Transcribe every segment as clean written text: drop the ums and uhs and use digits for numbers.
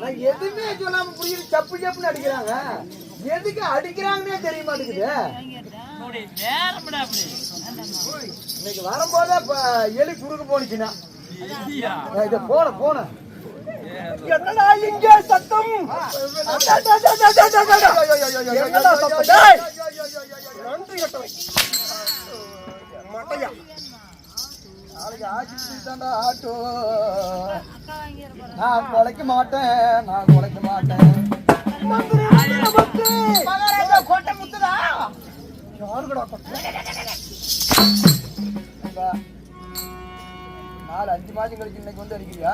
நான் எதுவுமே சொல்லாம புரியுது சப்பு சப்புன்னு அடிக்கிறாங்க. எதுக்கு அடிக்கிறாங்கன்னே தெரிய மாட்டேங்குது. இன்னைக்கு வரும்போதே எலி குறுக்கு போனுச்சுன்னா இத போன என்னடா இங்க சத்தம்? என்னடா சத்தம்? நன்றி கட்டவை மட்டையா நாளைக்கு ஆட்சி தாண்டா ஆட்டோ. நான் குலைக்க மாட்டேன். கோட்டை முத்துதா யாருக்கடா நாலு 5 மாதம் கழிச்சு இன்னைக்கு வந்து அடிக்கிறியா?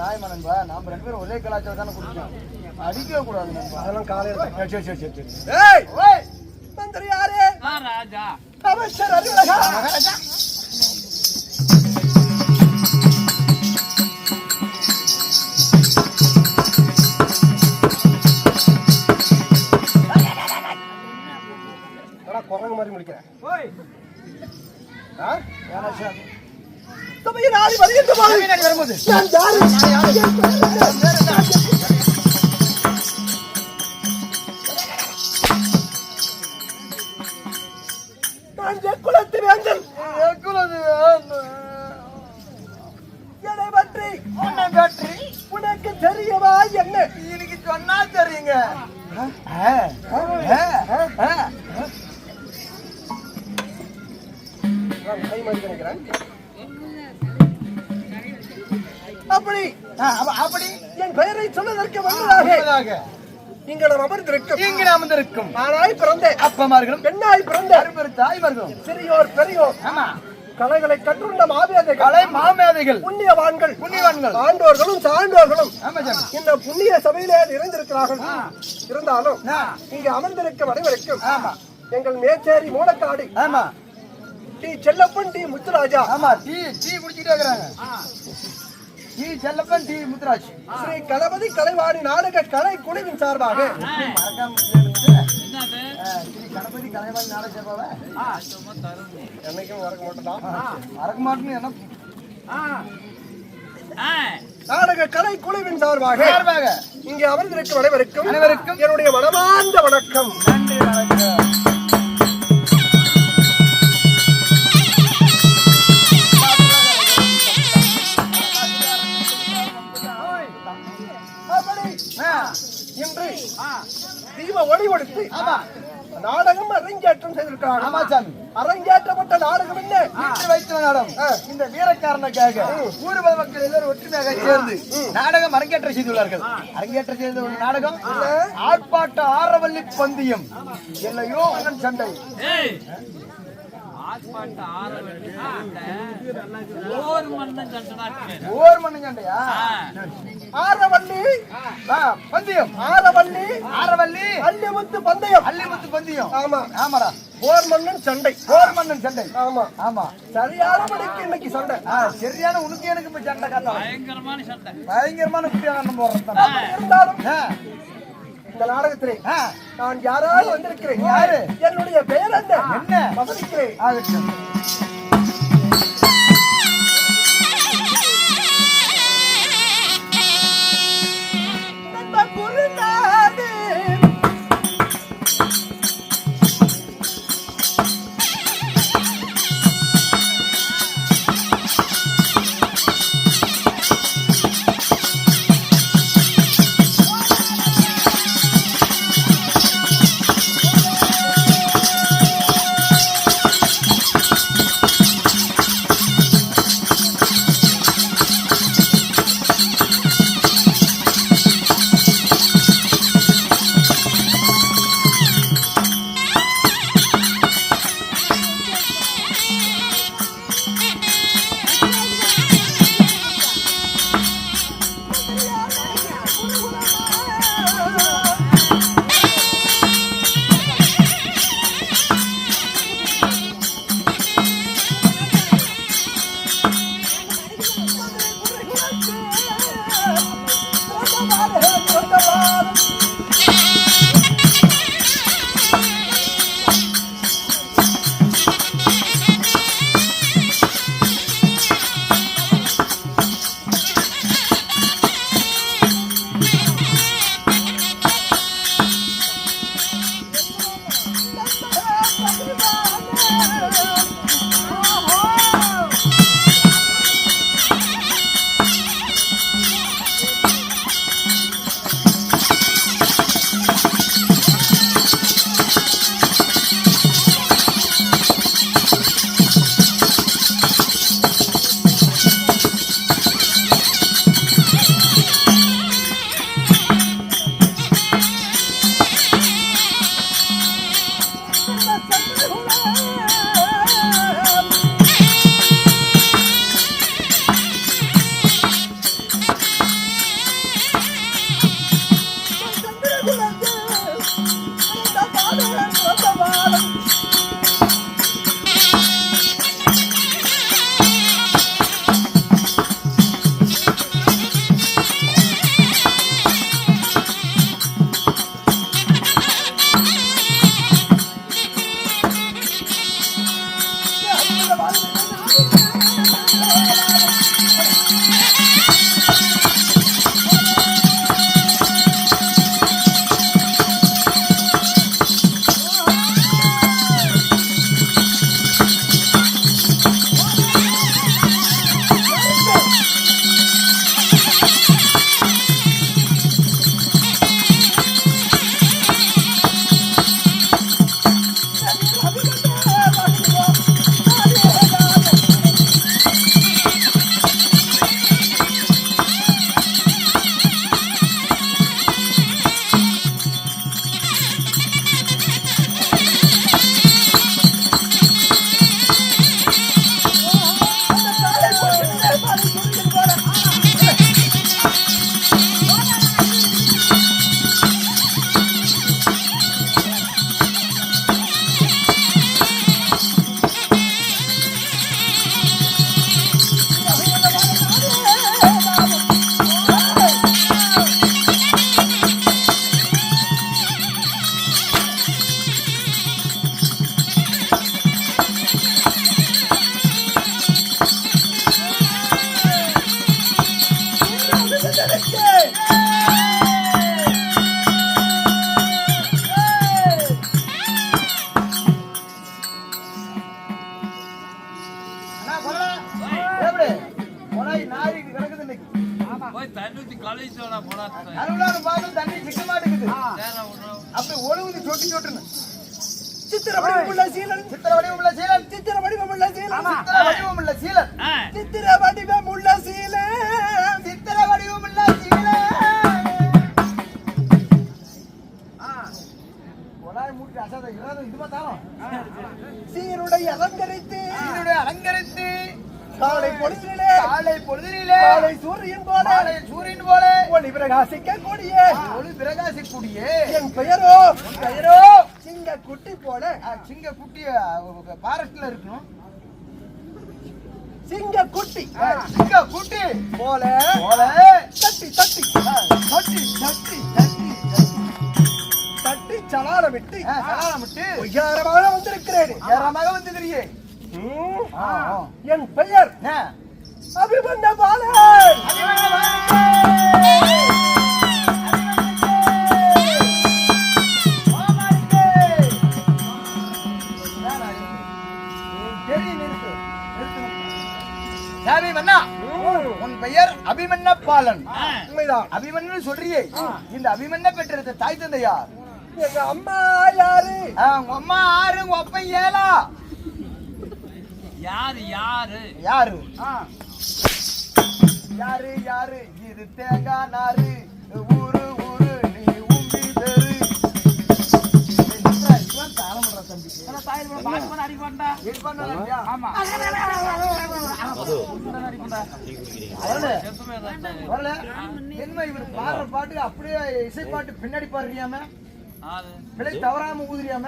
நாயமா நண்பா, நாம 2 பேரும் ஒரே கலாச்சாரம் தானே குடிச்சோம். அடிக்கவே கூடாது நண்பா. அதெல்லாம் காலையில சரி. மந்திரி யாரு? ராஜா அமைச்சர் அறிவுலகா மகாராஜா. குரங்கு மாதிரி முடிக்கிறேன். சபையில் ஆடி வரும்போது குலத்து வேந்தன் என்னை பற்றி உனக்கு தெரியவா? என்ன இன்னைக்கு சொன்னா தெரியுங்க. அப்படி என் பெயரை சொல்வதற்கு வந்ததாக இங்க நாம் அமர்ந்திருக்கும் ஆனாய் பிறந்த அப்பமார்களும் பெண்ணாய் பிறந்த அரும்பெரு தாய்மார்களும் சிறியோர் பெரியோர் கலைகளை கற்றுள்ள மாமேதைகள் புண்ணியவான்கள் ஆண்டோர்களும் சான்றோர்களும் இந்த புண்ணிய சபையிலே நிறைந்திருக்கிறார்கள். இருந்தாலும் இங்கு அமர்ந்திருக்கும் அனைவருக்கும் எங்கள் Mecheri Moolakkadu T Chellappan T Muthuraja tea குடிச்சிட்டே இருக்கிறாங்க. டி செல்லப்பன் டி முத்துராஜ் ஸ்ரீ கணபதி கலைவாணி நாடக கலை குழுவின் சார்பாக கணபதி கலைவாணி நாடக சபாவை என்னைக்கும் மறக்க மாட்டேன்னு என்ன நாடக கலை குழுவின் சார்பாக இங்கே அமர்ந்திருக்கும் அனைவருக்கும் என்னுடைய மனமார்ந்த வணக்கம். நன்றி வணக்கம். இன்று தீப ஒளி கொடுத்து நாடகம் அரங்கேற்றம் செய்திருக்கிறார். அரங்கேற்றப்பட்ட நாடகம் என்ன? வைத்த நாடகம். இந்த வீரக்காரனுக்காக ஊர் மக்கள் எல்லாரும் ஒற்றுமையாக சேர்ந்து நாடகம் அரங்கேற்றம் செய்துள்ளார்கள். அரங்கேற்றம் செய்த ஒரு நாடகம் ஆர்ப்பாட்ட ஆரவல்லி பந்தயம் எல்லையோ சண்டை. ஓர் மண்ணு சண்டையா? ஆரவல்லி பந்தயம். ஆரவல்லி அள்ளிமுத்து பந்தயம். ஆமாடா. போர் மன்னன் சண்டை. ஆமா சரியான மணிக்கு இன்னைக்கு சண்டை. சரியான உனக்கு எனக்கு இப்ப சண்டை காட்ட பயங்கரமான இருந்தாலும் இந்த நாடகத்திலே நான் யாராவது வந்திருக்கிறேன். யாரு? என்னுடைய பெயர் என்ன? வசதிக்கிறேன். சீருடை அலங்கரித்து காலை பொழுதிலே காலை சூரியன் போல ஒளி பிரகாசிக்கக்கூடிய என் பெயரோ சிங்க குட்டி போல சிங்க குட்டி பாரஸ்ட்ல இருக்கணும் சிங்க குட்டி போல தட்டி சலாரமிட்டு உயரமாக வந்திருக்கிறேன். என் பெயர் அபிமன்ய பாலன். உன் பெயர் அபிமன்ய பாலன். அபிமன்யு சொல்றியே, இந்த அபிமன்ய பெற்ற தாய் தந்தை யார்? எங்க அம்மா யாரு? உங்க அம்மா ஆறு, உங்க அப்பா ஏலா. யாரு யாரு யாரு யாரு யாரு? இது தேங்காய் நாரு, ஊரு ஊரு நீ உம்பி பேரு. என்ன இவர் பாடுற பாட்டு அப்படியே இசை பாட்டு பின்னாடி பாடுறியாம, பிள்ளை தவறாம ஊதுறியாம,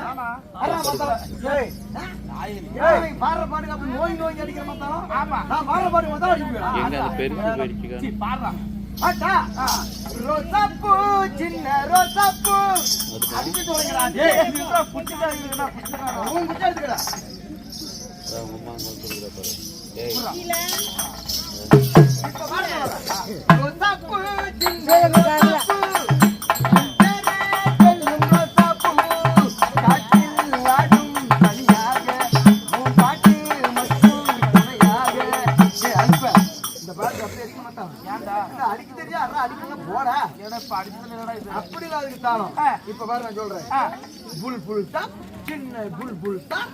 பாடுற பாட்டுக்கு அப்படி நோய் நோய் அடிக்கிற மாத்தாலும் நான் பாடுற பாட்டுக்கு தான் அடிப்பேன். ரோசாப்பூ சின்ன ரோசாப்பூ அடிச்சு தொடங்கிறான். ரோசாப்பூ சின்ன இப்ப பாரு நான் சொல்றேன். புல் தான் சின்ன புல் தான்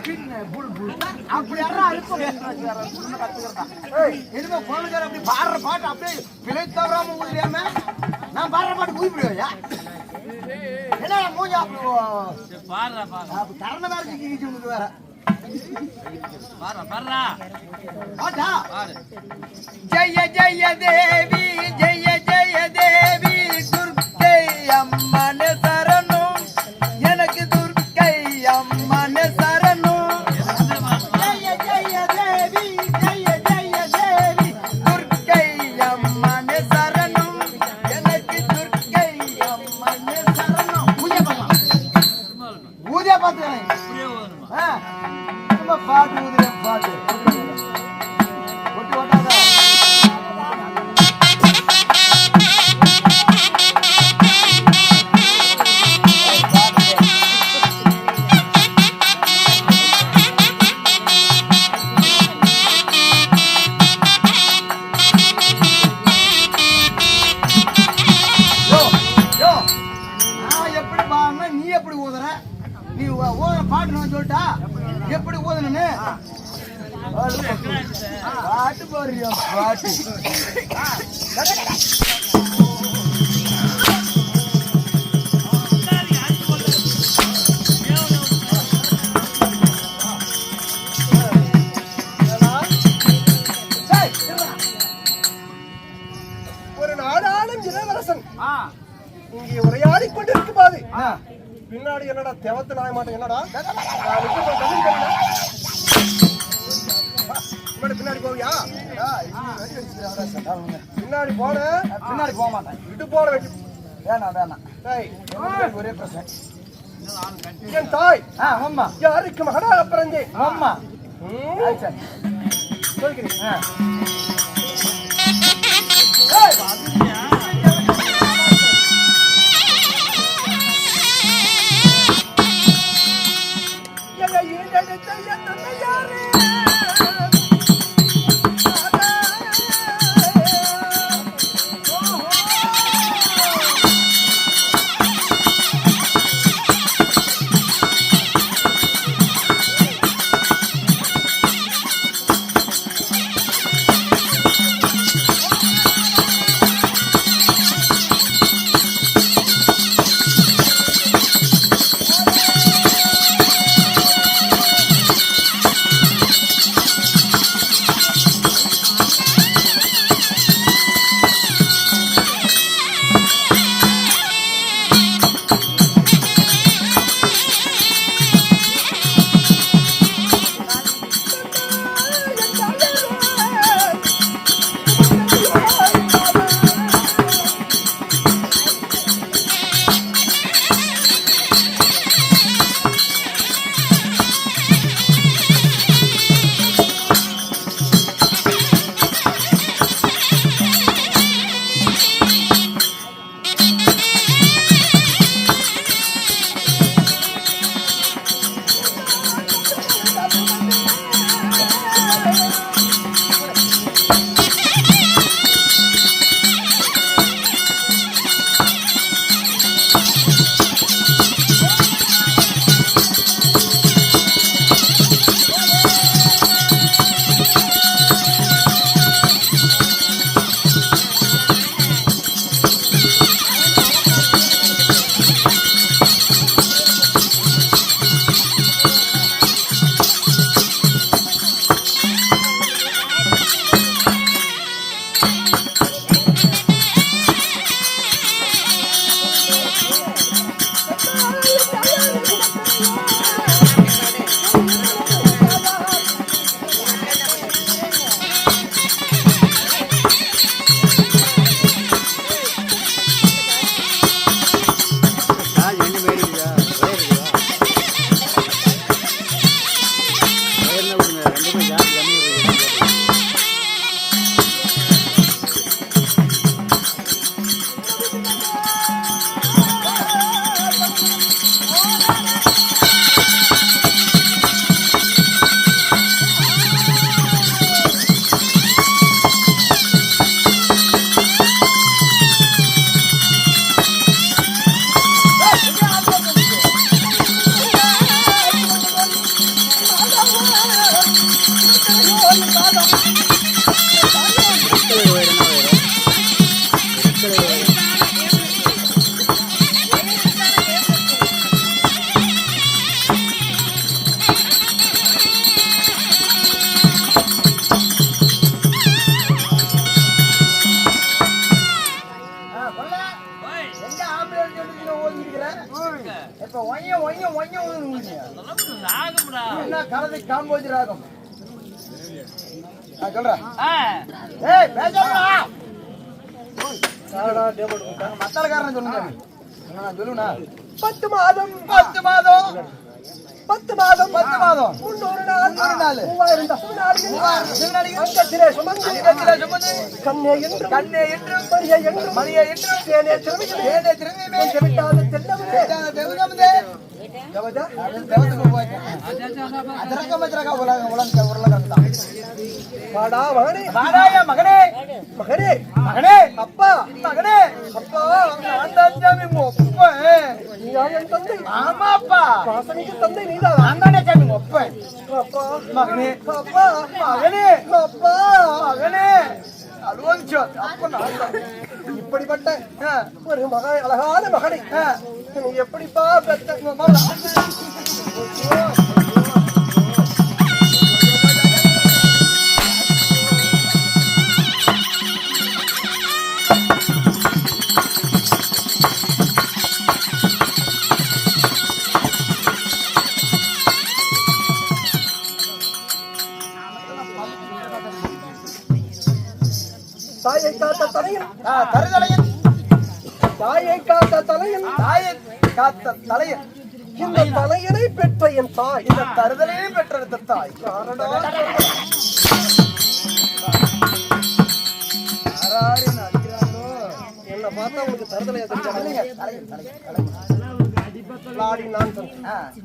சின்ன புல் தான் அப்படி யாரும் கத்துக்கிறதா? இனிமே கோலக்கார அப்படி பாடுற பாட்டு அப்படியே பிழை தவறாம ஊதியாம நான் பாடுற பாட்டு ஊதிப்பிடுவையா? என்ன மூஞ்சா அப்படி கரண வேற சிக்கி உங்களுக்கு வேற ஜெய ஜெய தேவி ஜெய ஜெய தேவி துர்க்கை அம்மன் சரணம் எனக்கு துர்க்கை அம்மன் சரணம் ஜெய ஜெய தேவி ஜெய ஜெய தேவி துர்க்கை அம்மன் சரணம் எனக்கு துர்க்கை அம்மன் சரணம் பூஜை பார்த்து பாட்டு பாட்டு எப்படி பாருன்னா நீ எப்படி ஊதுற? நீ ஊதுற பாட்டு நான் சொல்லிட்டா எப்படி ஊதுனு பாட்டு போறியா? பாட்டு ஒரு நாடாளும் இளவரசன் இங்கே உரையாடி கொண்டிருக்கும் போது பின்னாடி என்னடா தெவத்து நாய மாட்டேன் என்னடா பின்னாடி போவியா? பின்னாடி போன பின்னாடி போக மாட்டேன். விட்டு போன வச்சு வேணாம் ஒரே பிரச்சனை. என் தாய் அம்மா யாருக்கு மகனாக பிறந்தேன் அம்மா சொல்கிறேன். என்ன கலதை காம்போஜி ராகம் சொல்றேன். ஏய் பேசாதடா. மத்தாளக்காரன் சொல்லுங்க. நான் சொல்லுனா 10 மாதம் 10 மாதம் 10 மாதம் 10 மாதம் 300 நாள் 3000 அங்கத்திலே சுமந்து கண்ணே என்று மணியே என்று தேனே திரும்பியே செவிட்டாத தென்னமே அப்பா மகனே அப்பா ஆமாப்பா தந்தை நீதான் அண்ணனே சாமி ஒப்பேன் அப்பா மகனே அப்பா மகனே அப்பா மகனே இப்படிப்பட்ட ஒரு மகன் அழகான மகனை நீ எப்படிப்பா பெற்ற தாயை காத்த தலையன் தருதலையன் தாயை காத்த தலையன் தாயை காத்த தலையன் இந்த தலையனை பெற்ற என் தாய் இந்த தருதலையை பெற்ற தாய் என்ன பார்த்தா உங்களுக்கு தருதலையா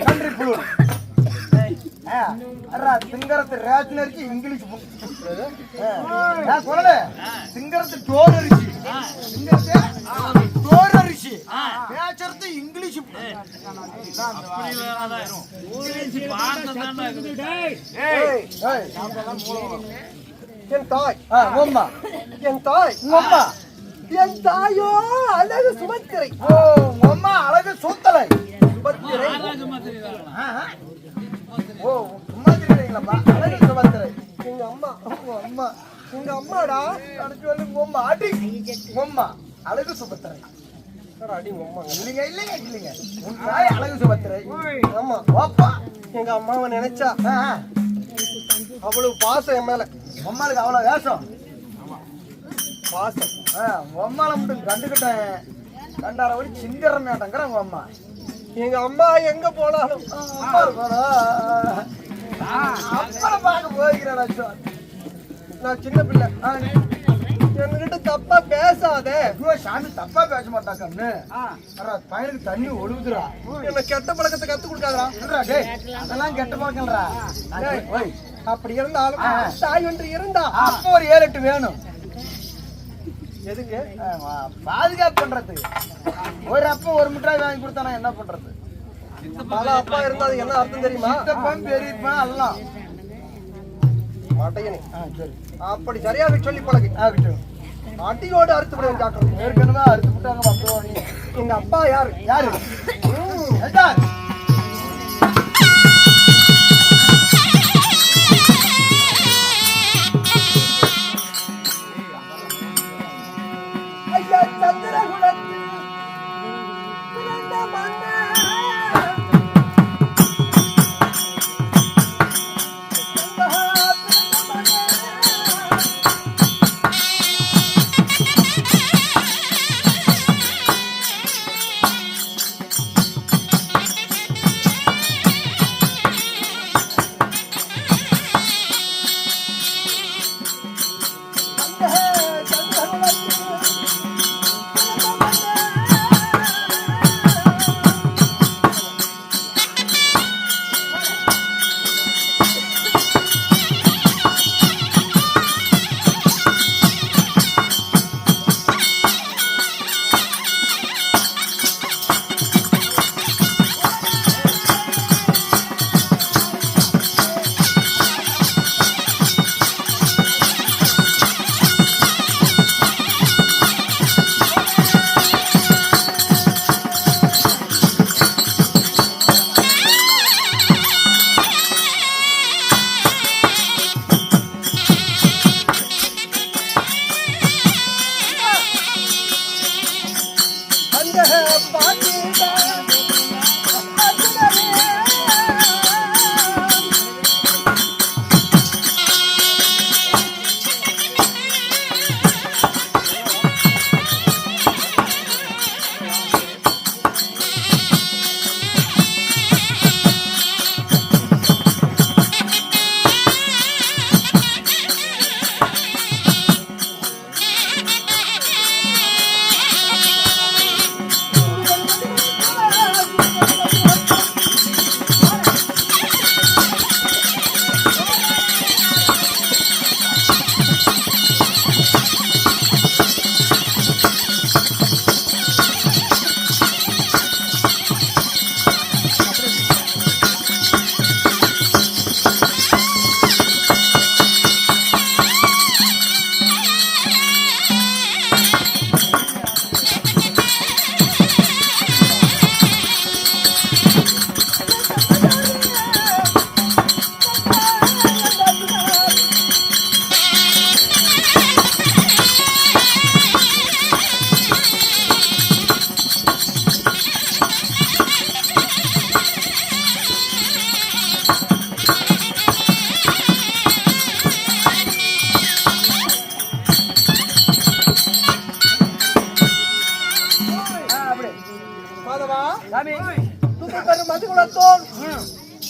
நன்றி புழு திங்கரத்து ரேஷன் அரிசி இங்கிலீஷ் சொல்லல திங்கரத்து டோர் அரிசி டோர் அரிசி பேசுறது இங்கிலீஷ் என் தாய் உம்மா என் தாய் உம்மா என் தாயோ அழகு சுமத்திரை ஓ உம்மா அழகு சூத்தலை சுமத்திரை ஓ அம்மா தெரியுங்களா அழகு சுமத்திரை எங்க அம்மா அம்மா எங்க அம்மாடா அடிச்சு வந்து உம்மா அடி உம்மா அழகு சுமத்திரை அடி உம்மா இல்லைங்க இல்லைங்க இல்லைங்க உன் தாய் அழகு சுமத்திரை ஆமா வாப்பா எங்க அம்மாவை நினைச்சா அவ்வளவு பாசம் என் மேல அம்மாளுக்கு அவ்வளவு வேஷம் பாசம் அம்மால மட்டும் கண்டுக்கிட்டேன் கண்டார வழி சிங்கரமேட்டங்கிற உங்க அம்மா எங்க அம்மா எங்க போனாலும் அப்பனை பார்க்க போய்கிறேன் நான் சின்ன பிள்ளை என்கிட்ட தப்பா பேசாதே சாமி தப்பா பேச மாட்டாக்கன்னு பையனுக்கு தண்ணி ஒழுகுதுரா என்ன கெட்ட பழக்கத்தை கத்து கொடுக்காதா அதெல்லாம் கெட்ட பழக்கம்டா அப்படி இருந்தாலும் தாய் ஒன்று இருந்தா அப்போ ஒரு 7-8 வேணும் எதுக்கு பாதுகாப்பு பண்றதுக்கு ஒரு அப்பா ஒரு மிட்டாய் வாங்கி கொடுத்தானா என்ன பண்றது பல அப்பா இருந்தா அது என்ன அர்த்தம் தெரியுமா சித்தப்பன் பெரியப்பன் எல்லாம் மாட்டையனே அப்படி சரியாக சொல்லி பழகு அடியோடு அறுத்து விடுவேன் ஜாக்கிரதை ஏற்கனவே அறுத்து விட்டாங்க எங்க அப்பா யாரு யாரு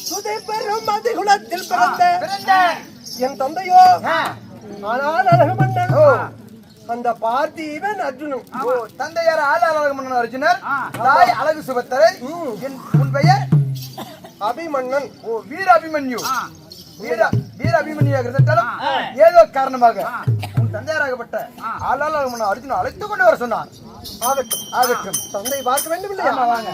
சுதை பெறும் மதிகுலத்தில் பிறந்த என் தந்தையோ ஆனால் அழகு மன்னன். அந்த பார்த்தீவன் அர்ஜுனன். தந்தையார் ஆள் அழகு மன்னன் அர்ஜுனர், தாய் அழகு சுபத்தரை. உன் பெயர் அபிமன்னன். வீர அபிமன்யு. வீர அபிமன்யாக இருந்தாலும் ஏதோ காரணமாக உன் தந்தையாராகப்பட்ட ஆளால் அழகு மன்னன் அர்ஜுனன் அழைத்துக் கொண்டு வர சொன்னான். ஆகட்டும் ஆகட்டும், தந்தை பார்க்க வேண்டும் இல்லையா? வாங்க.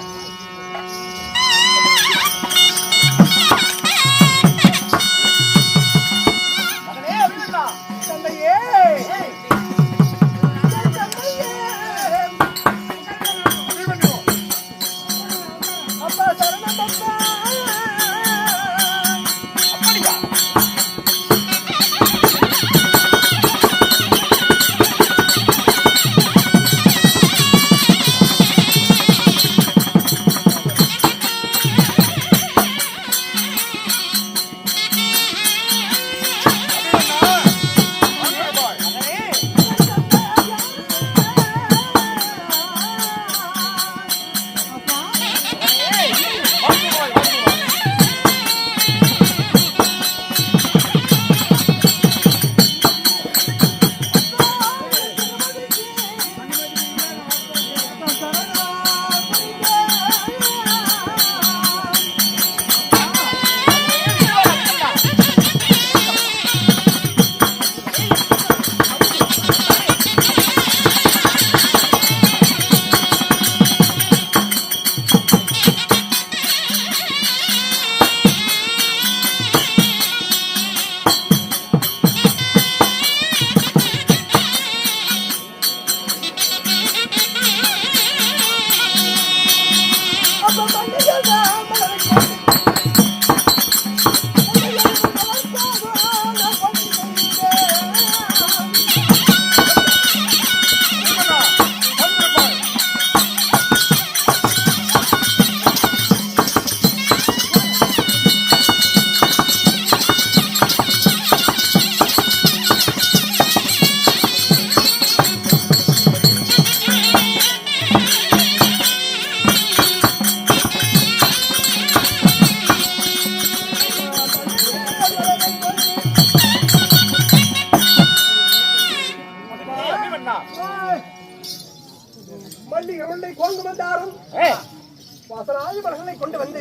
கொண்டு வந்து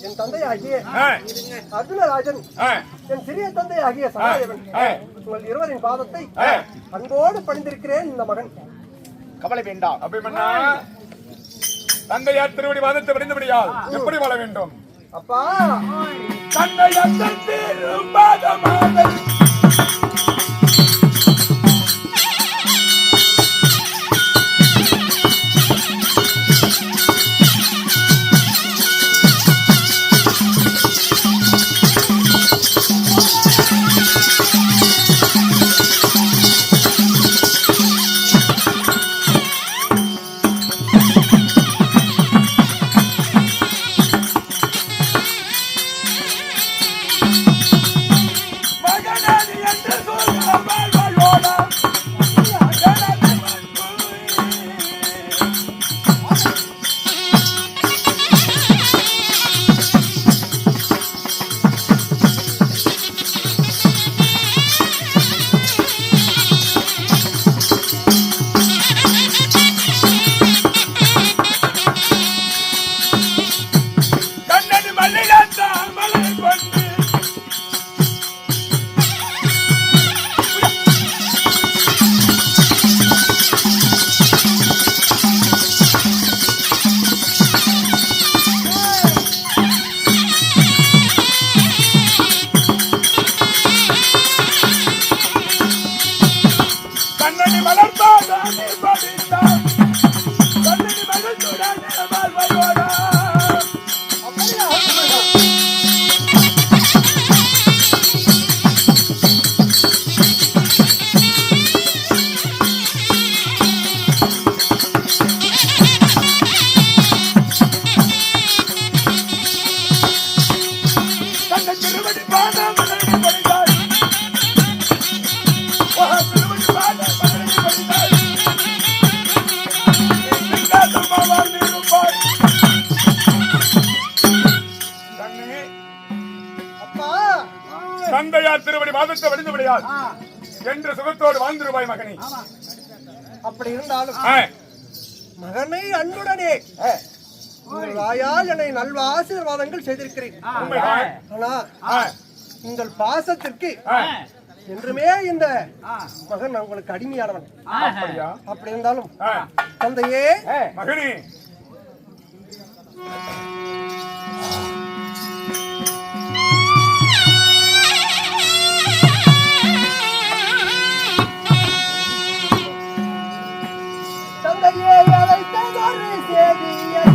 என் தந்தையாகிய அர்ஜுனராஜன், என் சிறிய தந்தையாகிய சகாதேவன், உங்கள் இருவரின் பாதத்தை அன்போடு பணிந்திருக்கிறேன். இந்த மகன் கவலை வேண்டாம். அபிமன்னா, தந்தையார் திருவடி பாதத்தை பணிந்தபடியால் எப்படி வாழ வேண்டும்? அப்பா, தந்தையார் திருப்பாதமாக மகனாதி என்று தந்தையார் திருவடி பாதத்தை வடிந்து விடையாது என்று சுகத்தோடு வாழ்ந்திருவாய் மகனே. அப்படி இருந்தாலும் மகனை அன்புடனே உங்கள் வாயால் என்னை நல்வ ஆசீர்வாதங்கள் செய்திருக்கிறேன். ஆனா உங்கள் பாசத்திற்கு என்றுமே இந்த மகன் உங்களுக்கு அடிமையானவன். அப்படி இருந்தாலும் தந்தையே மகனே, தந்தையே அழைத்ததொரு செய்தியே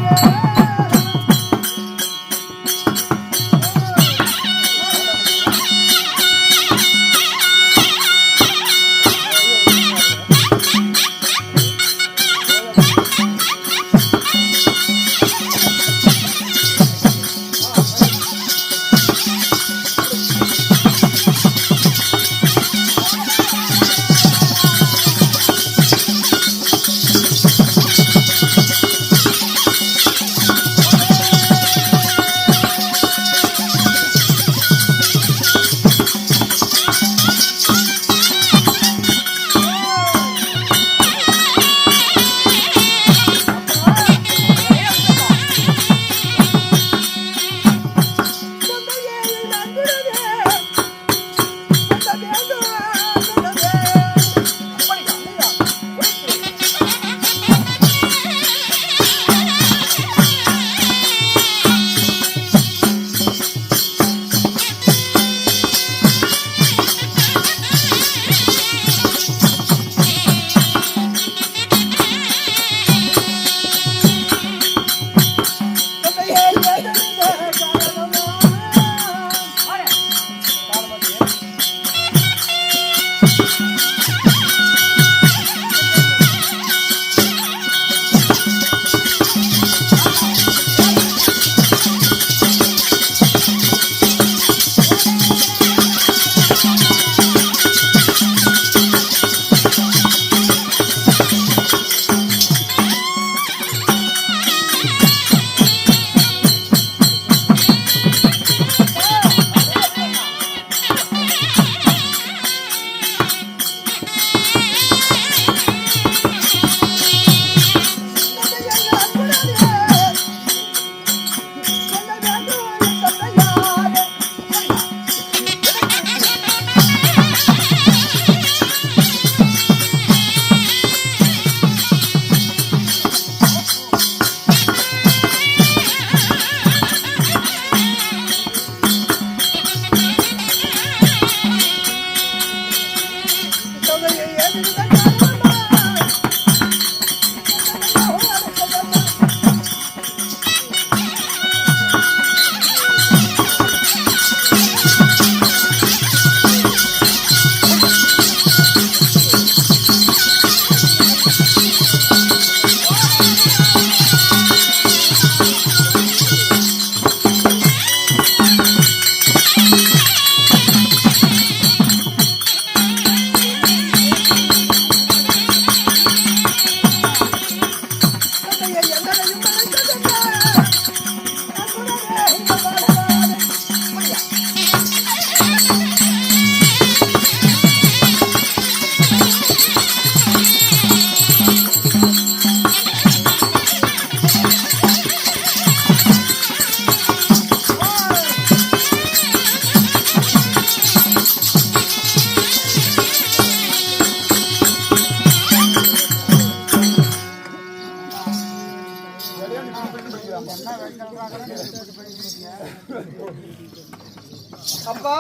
அப்பா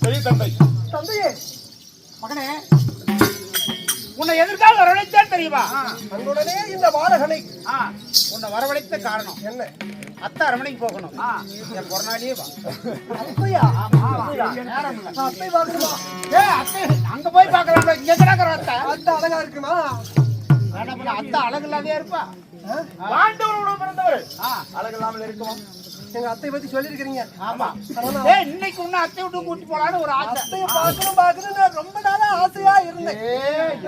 சரி தந்தை. தந்தையே மகனே, உன்னை எதிர்க்காக வரவழைத்தேன் தெரியுமா? உடனே இந்த பாலகனை உன்னை வரவழைத்த காரணம் என்ன? அத்தை அரமனைக்கு போகணும். என் பிறநாளியே வா. அத்தையா? நேரம் இல்ல. அத்தை பாக்கணுமா? அத்தை அங்க போய் பாக்கலாம். இங்க இருக்கிற அத்தை அத்தை அழகா இருக்குமா? வேணாம், அத்தை அழகு இல்லாதே இருப்பா. ஆண்டவரோடு பிறந்தவர் அழகு இல்லாமல் இருக்குமா? எங்க அத்தை பத்தி சொல்லிருக்கீங்க. ஆமா. இன்னைக்கு உன்ன அத்தை விட்டு கூட்டி போலான்னு ஒரு ஆசை. அத்தையை பாக்கணும் நான் ரொம்ப நாளா ஆசையா இருந்தேன்.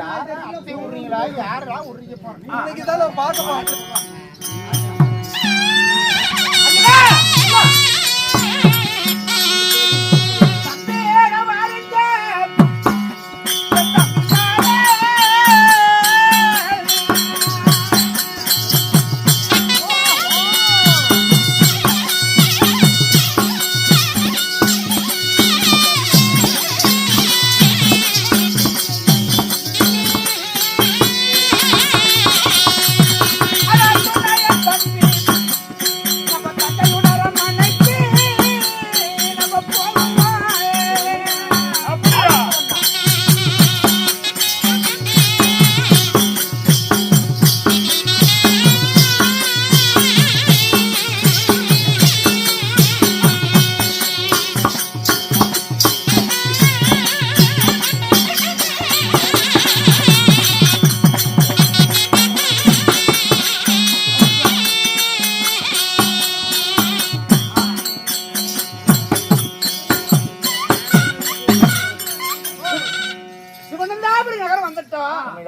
யாரு அத்தை விடுறீங்களா? யாரா விடுறீங்க போறீங்க? இன்னைக்கு தான் நான் பார்க்க போறேன்.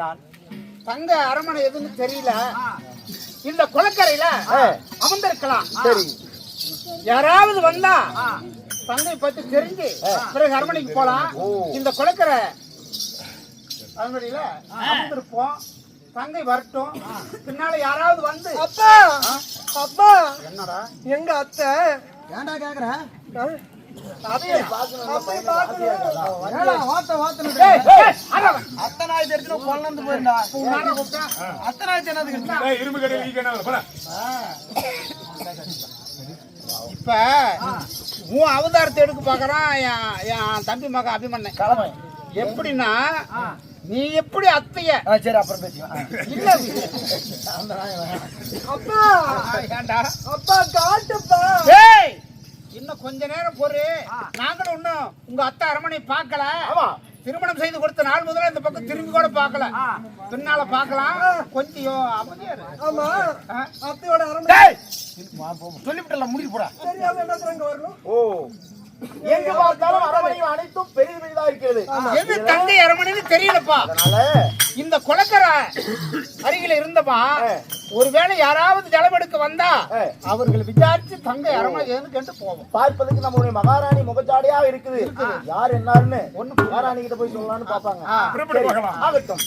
உண்மைதான். தங்க அரமனை எதுன்னு தெரியல. இந்த குளக்கரையில அமர்ந்திருக்கலாம். சரி. யாராவது வந்தா தங்கை பத்தி தெரிஞ்சு பிறகு அரமனைக்கு போலாம். இந்த குளக்கரை அரண்மனையில அமர்ந்திருப்போம். தங்கை வரட்டும். பின்னால யாராவது வந்து அப்பா அப்பா என்னடா எங்க அத்தை ஏன்டா கேக்குறேன் அத்தனாய் தெரிஞ்சு கொண்டு போயிருந்தா அத்தனாய் தெரியாது இரும்பு கடையில் போல. இப்ப உன் அவதாரத்தை எடுக்க பாக்குறான் என் தம்பி மகன் அபிமன்னன். கிழமை எப்படின்னா நீ எப்படி அத்தைய சரி அப்புறம் பேசிக்கலாம். இல்ல அப்பா ஏண்டா அப்பா காட்டுப்பா. ஏய் இன்னும் கொஞ்ச நேரம் பொறு. நாங்களும் இன்னும் உங்க அத்தை அரமனை பார்க்கல. திருமணம் செய்து கொடுத்த நாள் முதல்ல இந்த பக்கம் திரும்பி கூட பார்க்கல. பின்னால பார்க்கலாம். கொஞ்சம் அமைதியா இரு. ஆமா அத்தையோட அரமனை சொல்லிவிட்டல முடிச்சு போடா. தெரியாம என்ன அங்க வரணும். ஓ எங்க பார்த்தாலும் அரமனை அனைத்தும் பெரிய பெரியதா இருக்கிறது. எது தங்கை அரமனைன்னு தெரியலப்பா. அதனால இந்த குளக்கரை அருகில இருந்தப்பா ஒருவேளை யாராவது ஜலம் எடுக்க வந்தா அவர்களை விசாரிச்சு தங்கை அரமனை எதுன்னு கேட்டு போவோம். பார்ப்பதற்கு நம்மளுடைய மகாராணி முகச்சாடையா இருக்குது. யார் என்னாருன்னு ஒண்ணு மகாராணி கிட்ட போய் சொல்லலாம்னு பாப்பாங்க. புறப்பட்டு போகலாம். ஆகட்டும்.